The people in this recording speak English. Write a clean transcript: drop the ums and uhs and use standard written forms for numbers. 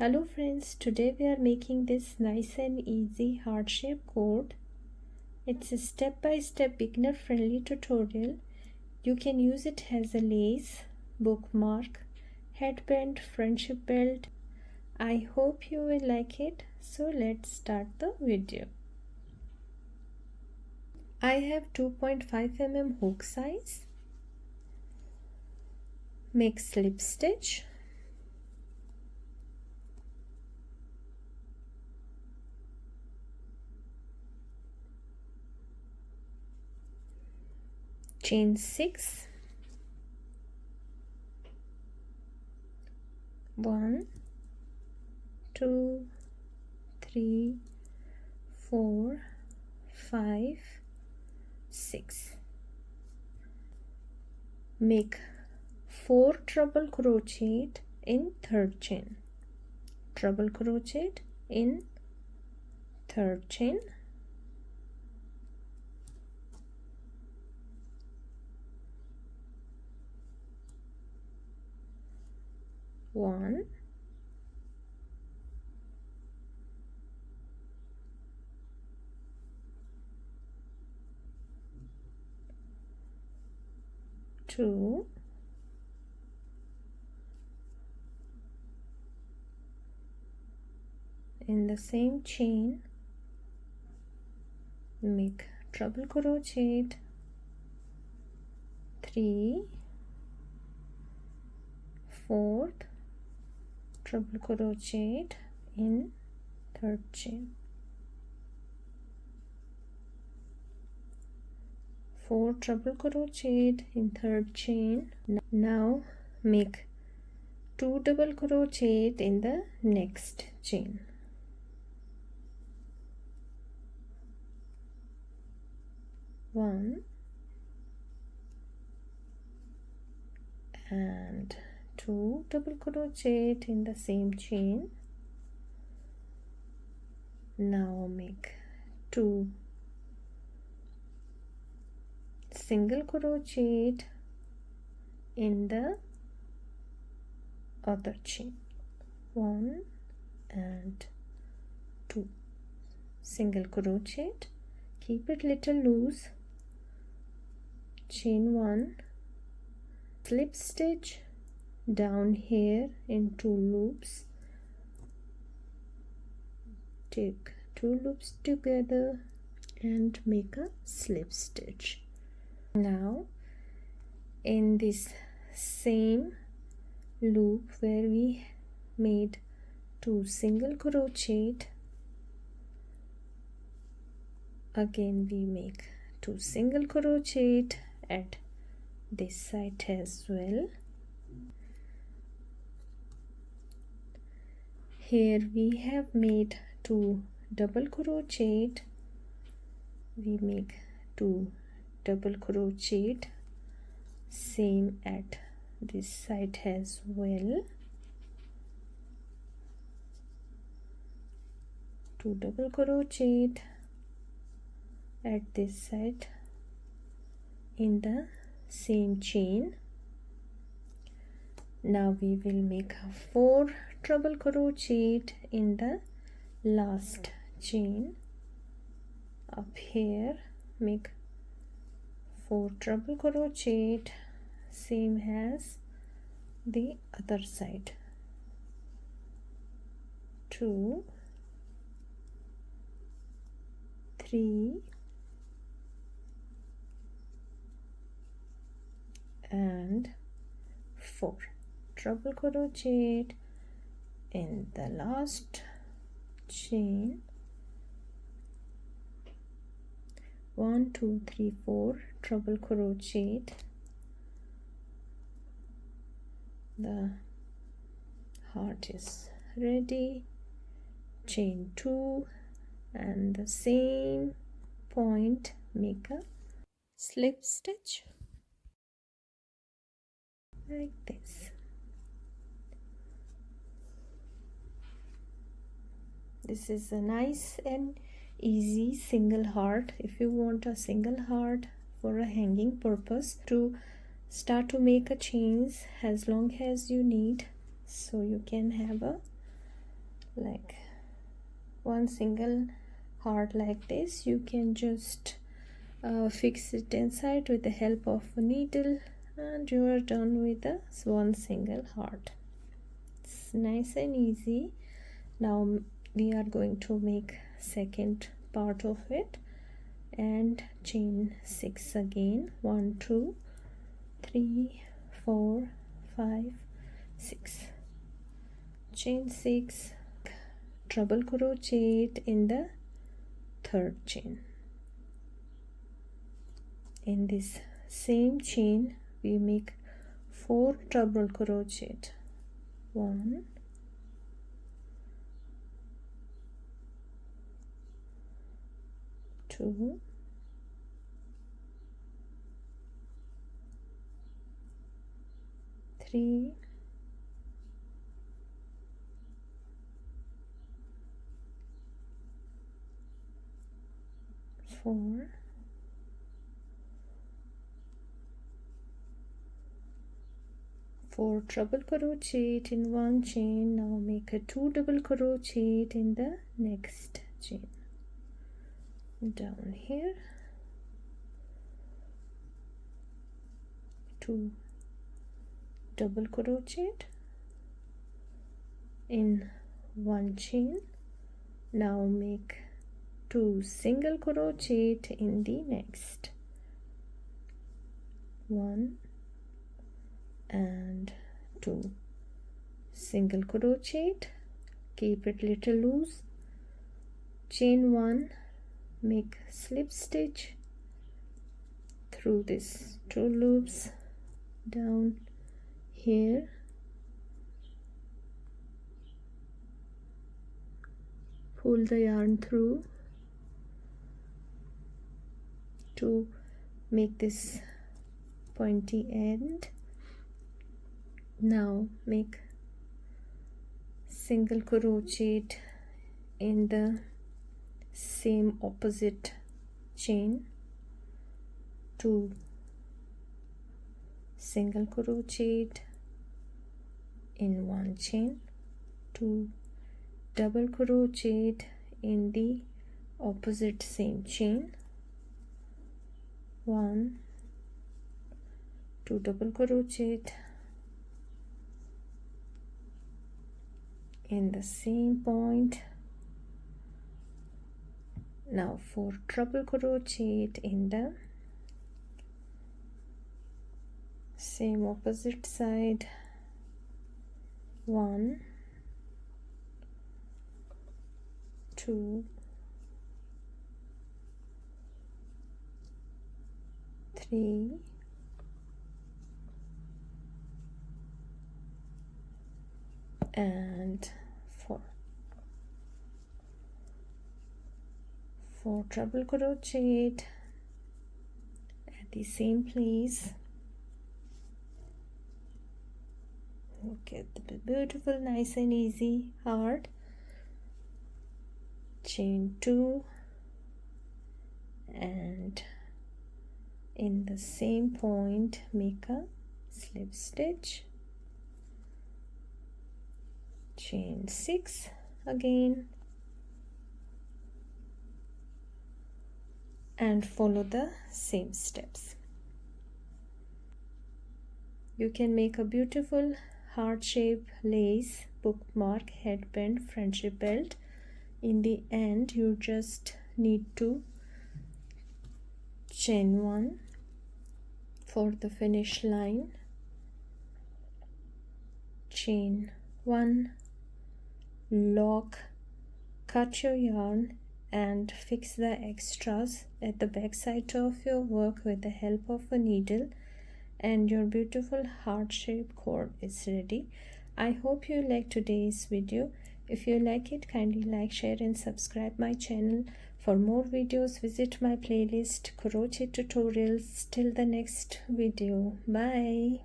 Hello friends, today we are making this nice and easy heart-shaped cord. It's a step-by-step beginner-friendly tutorial. You can use it as a lace, bookmark, headband, friendship belt. I hope you will like it. So let's start the video. I have 2.5 mm hook size. Make slip stitch. Chain 6, 1, 2, 3, 4, 5, 6. Make 4 treble crochet in third chain. Treble crochet in third chain. One, two, in the same chain make treble crochet, 3, 4th treble crochet in third chain, 4 treble crochet in third chain. Now make 2 double crochet in the next chain. One and 2 double crochet in the same chain. Now make 2 single crochet in the other chain. 1 and 2 single crochet. Keep it little loose. Chain 1, slip stitch down here in 2 loops. Take 2 loops together and make a slip stitch. Now in this same loop where we made 2 single crochet, again we make 2 single crochet at this side as well. Here we have made 2 double crochet. We make 2 double crochet, same at this side as well. 2 double crochet at this side in the same chain. Now we will make 4 treble crochet in the last chain. Up here make 4 treble crochet, same as the other side. 2, 3 and 4 treble crochet in the last chain. 1, 2, 3, 4 treble crochet. The heart is ready. Chain 2 and the same point make a slip stitch like this. This is a nice and easy single heart. If you want a single heart for a hanging purpose, to start to make a chains as long as you need, so you can have a like one single heart like this. You can just fix it inside with the help of a needle, and you are done with the one single heart. It's nice and easy. Now we are going to make second part of it, and chain 6 again. 1 2 3 4 5 6, chain 6, treble crochet in the third chain. In this same chain we make 4 treble crochet. 1 2 3 4 4 treble crochet in one chain. Now make a 2 double crochet in the next chain. Down here 2 double crochet in one chain. Now make 2 single crochet in the next. 1 and 2 single crochet, keep it little loose, chain 1, make slip stitch through this 2 loops down here, pull the yarn through to make this pointy end. Now make single crochet in the same opposite chain, 2 single crochet in one chain, 2 double crochet in the opposite same chain, 1 2 double crochet in the same point. Now 4 treble crochet in the same opposite side, 1 2 3 and 4 treble crochet at the same place. Look at the beautiful, nice and easy heart. Chain 2 and in the same point make a slip stitch, chain 6 again, and follow the same steps. You can make a beautiful heart shape lace bookmark headband friendship belt. In the end you just need to chain 1 for the finish line, chain 1, lock, cut your yarn and fix the extras at the back side of your work with the help of a needle, and your beautiful heart-shaped cord is ready. I hope you liked today's video. If you like it, kindly like, share and subscribe my channel. For more videos, visit my playlist Crochet Tutorials. Till the next video. Bye.